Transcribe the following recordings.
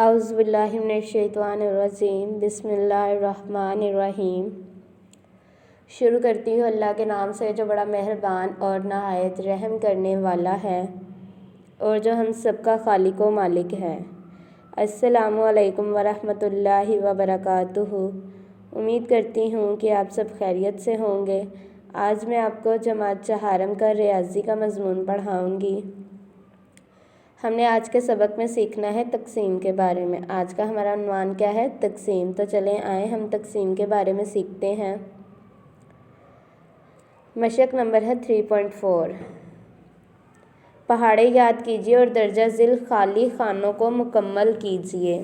اعوذ باللہ من الشیطان الرجیم بسم اللہ الرحمن الرحیم۔ شروع کرتی ہوں اللہ کے نام سے جو بڑا مہربان اور نہایت رحم کرنے والا ہے اور جو ہم سب کا خالق و مالک ہے۔ السلام علیکم ورحمۃ اللہ وبرکاتہ۔ امید کرتی ہوں کہ آپ سب خیریت سے ہوں گے۔ آج میں آپ کو جماعت چہارم کا ریاضی کا مضمون پڑھاؤں گی۔ ہم نے آج کے سبق میں سیکھنا ہے تقسیم کے بارے میں۔ آج کا ہمارا عنوان کیا ہے؟ تقسیم۔ تو چلیں آئیں ہم تقسیم کے بارے میں سیکھتے ہیں۔ مشق نمبر ہے 3.4۔ پہاڑے یاد کیجیے اور درجہ ذیل خالی خانوں کو مکمل کیجیے۔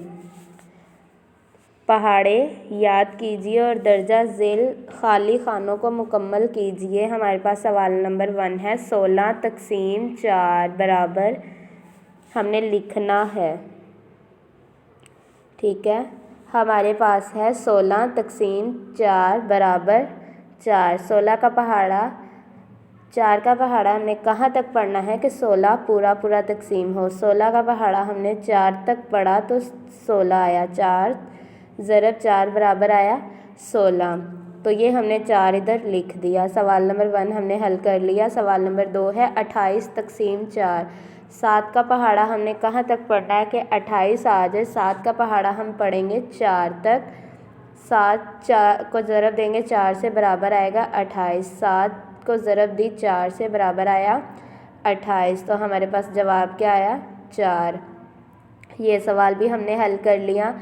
پہاڑے یاد کیجیے اور درجہ ذیل خالی خانوں کو مکمل کیجیے۔ ہمارے پاس سوال نمبر 1 ہے 16 تقسیم 4 برابر ہم نے لکھنا ہے۔ ٹھیک ہے، ہمارے پاس ہے 16 تقسیم 4 برابر 4۔ 16 کا پہاڑا 4 کا پہاڑا ہم نے کہاں تک پڑھنا ہے کہ 16 پورا تقسیم ہو۔ 16 کا پہاڑا ہم نے 4 تک پڑھا تو 16 آیا۔ 4 ضرب 4 برابر آیا 16۔ تو یہ ہم نے 4 ادھر لکھ دیا۔ سوال نمبر 1 ہم نے حل کر لیا۔ سوال نمبر 2 ہے 28 تقسیم 4۔ 7 کا پہاڑا ہم نے کہاں تک پڑھنا ہے کہ 28 آ جائے۔ 7 کا پہاڑا ہم پڑھیں گے 4 تک۔ 7 کو ضرب دیں گے 4 سے برابر آئے گا 28۔ 7 کو ضرب دی 4 سے برابر آیا 28۔ تو ہمارے پاس جواب کیا آیا؟ 4۔ یہ سوال بھی ہم نے حل کر لیا۔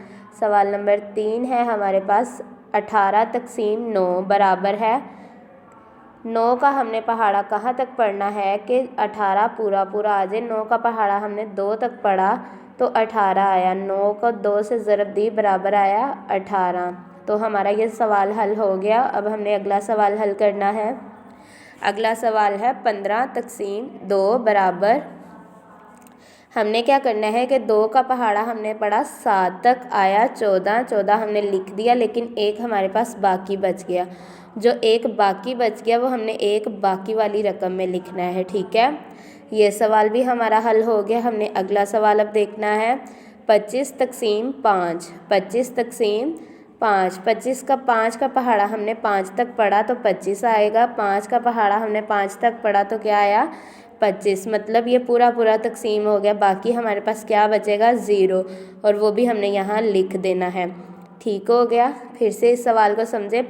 سوال نمبر 3 ہے ہمارے پاس 18 تقسیم 9 برابر ہے 9 کا ہم نے پہاڑا کہاں تک پڑھنا ہے کہ 18 پورا آ جائے۔ 9 کا پہاڑا ہم نے 2 تک پڑھا تو 18 آیا۔ 9 کو 2 سے ضرب دی برابر آیا 18۔ تو ہمارا یہ سوال حل ہو گیا۔ اب ہم نے اگلا سوال حل کرنا ہے۔ اگلا سوال ہے 15 تقسیم 2 برابر ہم نے کیا کرنا ہے کہ 2 کا پہاڑا ہم نے پڑھا 7 تک آیا 14۔ 14 ہم نے لکھ دیا لیکن ایک ہمارے پاس باقی بچ گیا۔ جو ایک باقی بچ گیا وہ ہم نے ایک باقی والی رقم میں لکھنا ہے۔ ٹھیک ہے، یہ سوال بھی ہمارا حل ہو گیا۔ ہم نے اگلا سوال اب دیکھنا ہے 25 تقسیم 5۔ 25 تقسیم 5۔ 5 کا پہاڑا ہم نے 5 تک پڑھا تو 25 آئے گا۔ 5 کا پہاڑا ہم نے 5 تک پڑھا تو کیا آیا؟ 25۔ مطلب یہ پورا تقسیم ہو گیا۔ باقی ہمارے پاس کیا بچے گا؟ 0، اور وہ بھی ہم نے یہاں لکھ دینا ہے۔ ٹھیک ہو گیا۔ پھر سے اس سوال کو سمجھے۔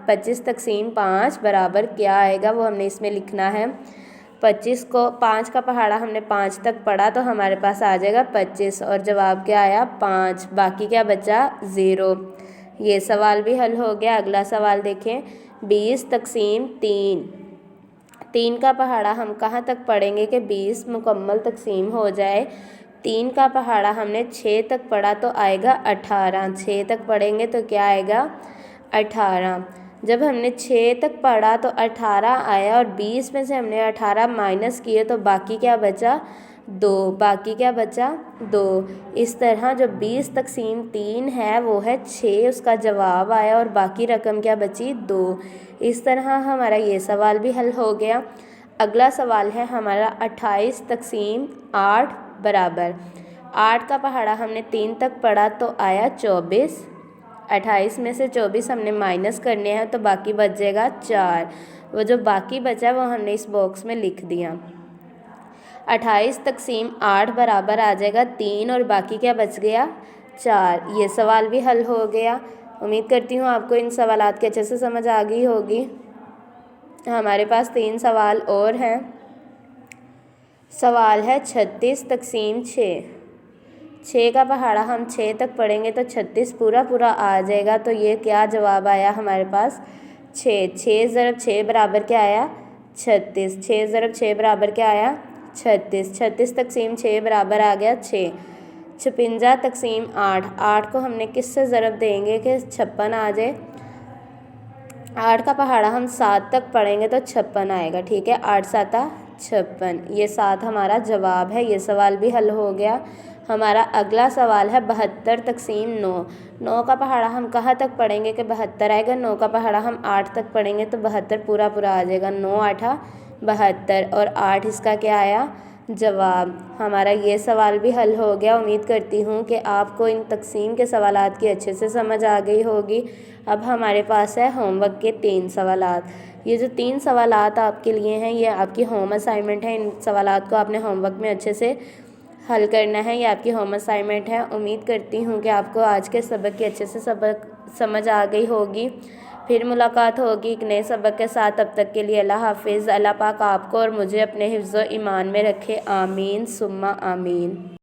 25 تقسیم 5 برابر کیا آئے گا وہ ہم نے اس میں لکھنا ہے۔ 25 کو 5 کا پہاڑا ہم نے 5 تک پڑھا تو ہمارے پاس آ جائے گا 25، اور جواب کیا آیا؟ 5۔ باقی کیا بچا؟ 0۔ یہ سوال بھی حل ہو گیا۔ اگلا سوال دیکھیں 20 تقسیم 3۔ 3 کا پہاڑا ہم کہاں تک پڑھیں گے کہ 20 مکمل تقسیم ہو جائے۔ 3 کا پہاڑا ہم نے 6 تک پڑھا تو آئے گا 18۔ 6 تک پڑھیں گے تو کیا آئے گا؟ 18۔ جب ہم نے 6 تک پڑھا تو 18 آیا، اور 20 میں سے ہم نے 18 مائنس کیے تو باقی کیا بچا؟ 2۔ باقی کیا بچا؟ 2۔ اس طرح جو 20 تقسیم 3 ہے وہ ہے 6، اس کا جواب آیا، اور باقی رقم کیا بچی؟ 2۔ اس طرح ہمارا یہ سوال بھی حل ہو گیا۔ اگلا سوال ہے ہمارا 28 تقسیم 8 برابر 8 کا پہاڑا ہم نے 3 تک پڑھا تو آیا 24۔ 28 میں سے 24 ہم نے مائنس کرنے ہیں تو باقی بچ جائے گا 4۔ وہ جو باقی بچا وہ ہم نے اس باکس میں لکھ دیا۔ 28 تقسیم 8 برابر آ جائے گا 3، اور باقی کیا بچ گیا؟ 4۔ یہ سوال بھی حل ہو گیا۔ امید کرتی ہوں آپ کو ان سوالات کے اچھے سے سمجھ آ گئی ہوگی۔ ہمارے پاس 3 سوال اور ہیں۔ سوال ہے 36 تقسیم 6۔ 6 کا پہاڑا ہم 6 تک پڑھیں گے تو 36 پورا آ جائے گا۔ تو یہ کیا جواب آیا ہمارے پاس؟ 6۔ 6 ضرب 6 برابر کیا آیا؟ 36۔ 6 ضرب 6 برابر کیا آیا؟ 36۔ 36 تقسیم 6 برابر آ گیا 6۔ 56 تقسیم 8۔ 8 کو ہم نے کس سے ضرب دیں گے کہ 56 آ جائے؟ 8 کا پہاڑا ہم 7 تک پڑھیں گے تو 56 آئے گا۔ ٹھیک ہے، 8 7 56۔ یہ 7 ہمارا جواب ہے۔ یہ سوال بھی حل ہو گیا۔ ہمارا اگلا سوال ہے 72 تقسیم 9۔ 9 کا پہاڑا ہم کہاں تک پڑھیں گے کہ 72 آئے گا؟ 9 کا پہاڑا ہم 8 تک پڑھیں گے تو 72 پورا آ جائے گا۔ 9 8 72، اور 8 اس کا کیا آیا؟ جواب: ہمارا یہ سوال بھی حل ہو گیا۔ امید کرتی ہوں کہ آپ کو ان تقسیم کے سوالات کی اچھے سے سمجھ آ گئی ہوگی۔ اب ہمارے پاس ہے ہوم ورک کے 3 سوالات۔ یہ جو 3 سوالات آپ کے لیے ہیں، یہ آپ کی ہوم اسائنمنٹ ہے۔ ان سوالات کو آپ نے ہوم ورک میں اچھے سے حل کرنا ہے۔ یہ آپ کی ہوم اسائنمنٹ ہے۔ امید کرتی ہوں کہ آپ کو آج کے سبق کی اچھے سے سمجھ آ گئی ہوگی۔ پھر ملاقات ہوگی ایک نئے سبق کے ساتھ۔ تب تک کے لیے اللہ حافظ۔ اللہ پاک آپ کو اور مجھے اپنے حفظ و ایمان میں رکھے، آمین ثم آمین۔